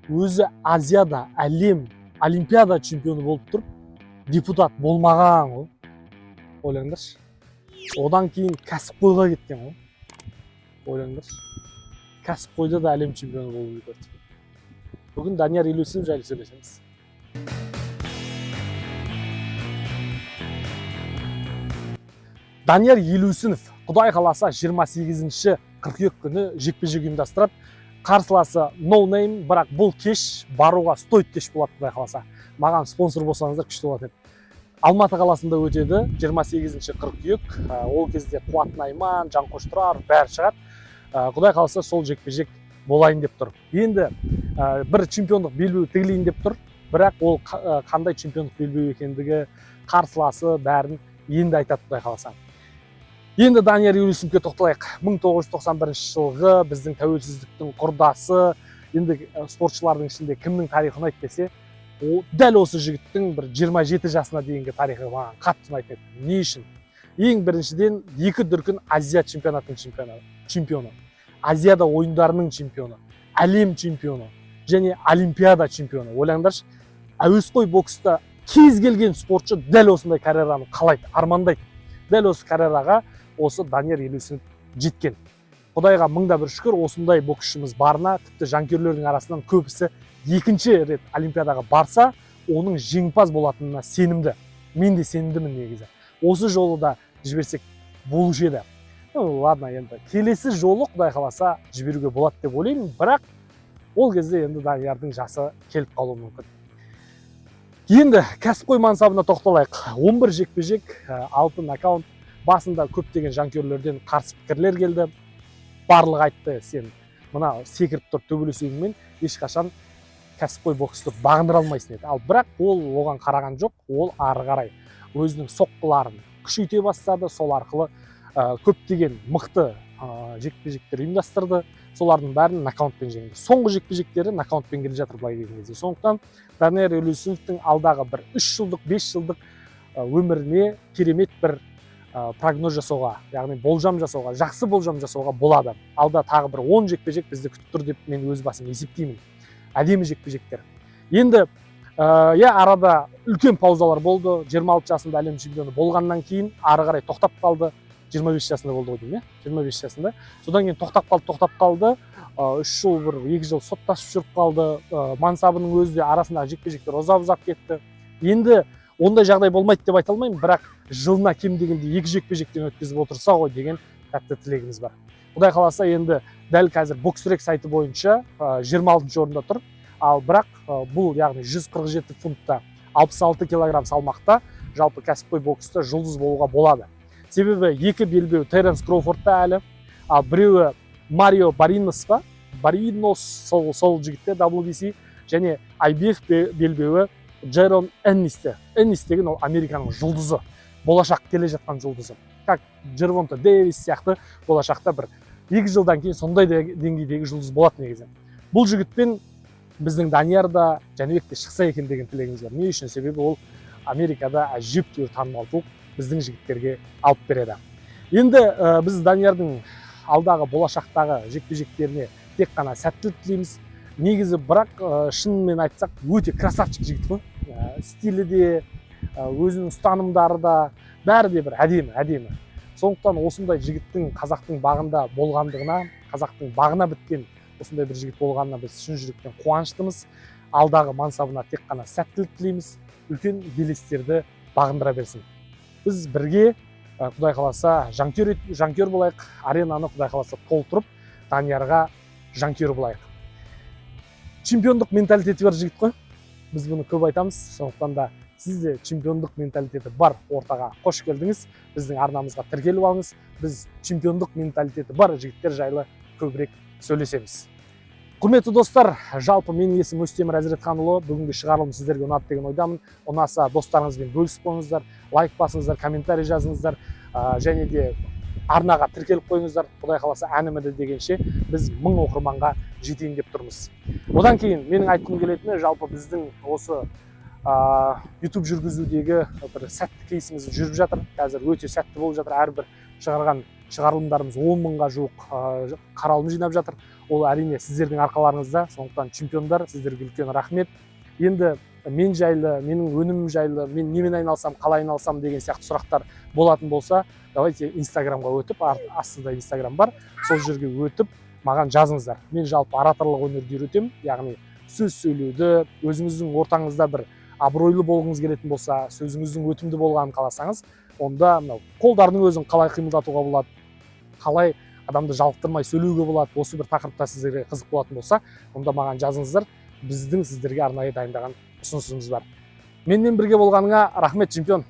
өзі Азияда әлем олимпиада чемпионы болып тұрып, депутат болмаған ғой. Ойлаңдаршы. Одан кейін кәсіпқойға кеткен ғой. Ойлаңдаршы. Кәсіпқойда да әлем чемпионы болып үлгерді. Бүгін Данияр Елеусінов жайлы сөйлесеміз. Данияр Елеусінов Құдай қаласа 28 қыркүйек күні жекпе-жек ұйымдастырады. Қарсыласы No Name, бірақ бұл кеш баруға стоит кеш болады Құдай қаласа. Маған спонсор болсаңыздар күшті болады еді. Алматы қаласында өтеді 28 қыркүйек. Ол кезде Қуат Найман, Жанқош Тұрар бәрі шығады. Құдай қаласа сол жекпе-жек болайын деп тұр. Енді бір чемпиондық белбеу тігілейін деп тұр. Бірақ ол қандай чемпиондық белбеу екендігі, қарсыласы бәрін енді айтады Құдай қаласа. Енді Данияр Елеусіновке тоқталайық. 1991 жылғы біздің тәуелсіздіктің құрдасы. Енді спортшылардың ішінде кімнің тарихы ұнайды десе, дәл осы жігіттің бір 27 жасына дейінгі тарихы маған қатты ұнайды. Не үшін? Ең біріншіден 2 дүркін Азия чемпионатының чемпионы, Азияда ойындарының чемпионы, әлем чемпионы және олимпиада чемпионы. Ойлаңдаршы, әуесқой бокста кез келген спортшы дәл осындай карьераны қалайды, армандайды. Дәл осы карьераға осы Данияр Елеусінов жеткен. Құдайға мыңда бір шүкір, осындай боксшымыз барына, тіпті жанкүйерлердің арасынан көбісі екінші рет олимпиадаға барса, оның жеңімпаз болатынына сенімді. Мен де сенімдімін негізі. Осы жолы да жіберсек болушы еді. Ладно, енді келесі жолы Құдай қаласа жіберуге болады деп ойлаймын, бірақ ол кезде енді Даниярдың жасы келіп қалуы мүмкін. Енді кәсіпқой мансабына тоқталайық. 11 жекпе-жек, 6 нокаут. Басында көптеген жанкүйерлерден қарсы пікірлер келді. Барлығы айтты, сен мына секіріп тұр төбелесуіңмен ешқашан кәсіпқой боксты бағындыра алмайсың еді. Ал бірақ ол оған қараған жоқ, ол ары қарай өзінің соққыларын күшейте бастады. Сол арқылы көптеген мықты жекпе-жектер ұйымдастырды. Солардың бәрін нокаутпен жеңді. Соңғы жекпе-жектері нокаутпен келе жатыр былай келген кезде. Сондықтан Данияр Елеусіновтың алдағы бір 3 жылдық, 5 жылдық өміріне керемет бір прогноз жасауға, яғни болжам жасауға, жақсы болжам жасауға болады. Алда тағы бір 10 жекпе-жек бізді күтіп тұр деп мен өз басым есептеймін. Әдемі жекпе-жектер. Енді арада үлкен паузалар болды. 26 жасында әлем чемпионы болғаннан кейін ары қарай тоқтап қалды. 25 жасында болды ғой деймін, 25 жасында. Содан кейін тоқтап қалды. 3 жыл, 2 жыл соттасып жүріп қалды. Мансабының өзі де арасындағы жекпе-жектер ұзап кетті. Енді ондай жағдай болмайды деп айта алмаймын, бірақ жылына кем дегенде 2 жекпе-жектен өткізіп отырса ғой деген тәтті тілегіміз бар. Құдай қаласа енді дәл қазір боксрек сайты бойынша 26 орында тұр. Ал бірақ бұл яғни 147 фунтта 66 килограмм салмақта жалпы кәсіпқой бокста жұлдыз болуға болады. Себебі 2 белбеу Теренс Кроуфордта әлі, ал біреуі Марио Баринос сол жігітте WBC, және IBF белбеуі Джерон Эннисте. Эннис деген ол Американың жұлдызы, болашақ келе жатқан жұлдызы. Как Джервонта Дэвис сияқты болашақта бір 2 жылдан кейін сондай деңгейдегі жұлдыз болады негізі. Бұл жігітпен біздің Данияр да, Жәнібек те шықса екен деген тілегіміз бар. Не үшін? Себебі ол Америкада әжептәуір танымалдылық біздің жігіттерге алып береді. Енді біз Даниярдың алдағы болашақтағы жекпе-жектеріне тек қана сәттілік тілейміз. Негізі бірақ шынымен айтсақ өте красавчик жігіт қой. Стилі де, өзінің ұстанымдары да бәрі де бір әдемі. Сондықтан осындай жігіттің қазақтың бағында болғандығына, қазақтың бағына біткен осындай бір жігіт болғанына біз шын жүректен қуаныштымыз. Алдағы мансабына тек қана сәттілік тілейміз. Үлкен белестерді бағындыра берсін. Біз бірге Құдай қаласа жанкүйер болайық, аренаны Құдай қаласа толтырып, Даниярға жанкүйер болайық. Чемпиондық менталитеті бар жігіт қой. Біз бұны көп айтамыз. Сондықтан да сізде чемпиондық менталитеті бар ортаға қош келдіңіз. Біздің арнамызға тіркеліп алыңыз. Біз чемпиондық менталитеті бар жігіттер жайлы көбірек сөйлесеміз. Құрметті достар, жалпы менің есімім Өстемір Әзіретханұлы. Бүгінгі шығарылым сіздерге ұнады деген ойдамын. Ұнаса достарыңызбен бөлісіп қойыңыздар, лайк басыңыздар, комментарий жазыңыздар, және де арнаға тіркеліп қойыңыздар. Құдай қаласа әнімді дегенше біз 1000 оқырманға жетейін деп тұрмыз. Одан кейін менің айтқым келетіні, жалпы біздің осы YouTube жүргізудегі бір сәтті кейсіміз жүріп жатыр. Қазір өте сәтті болып жатыр. Әрбір шығарған шығарылымдарымыз 10 мыңға жуық қаралым жинап жатыр. Ол әрине сіздердің арқаларыңызда. Сондықтан чемпиондар, сіздерге үлкен рахмет. Енді мен жайлы, менің өнімім жайлы, мен немен айналсам, қалай айналсам деген сияқты сұрақтар болатын болса, давайте инстаграмға өтіп, астында инстаграм бар, сол жерге өтіп маған жазыңыздар. Мен жалпы ораторлық өнерді үйретемін, яғни сөз сөйлеуді, өзіңіздің ортаңызда бір абыройлы болғыңыз келетін болса, сөзіңіздің өтімді болғанын қаласаңыз, онда мынау қолдардың өзін қалай қимылдатуға болады, қалай адамды жалықтырмай сөйлеуге болады, осы бір тақырыпта сіздерге қызық болатын болса, онда маған жазыңыздар. Біздің сіздерге арнайы дайындаған ұсынысымыз бар. Менімен бірге болғаныңа рахмет, чемпион.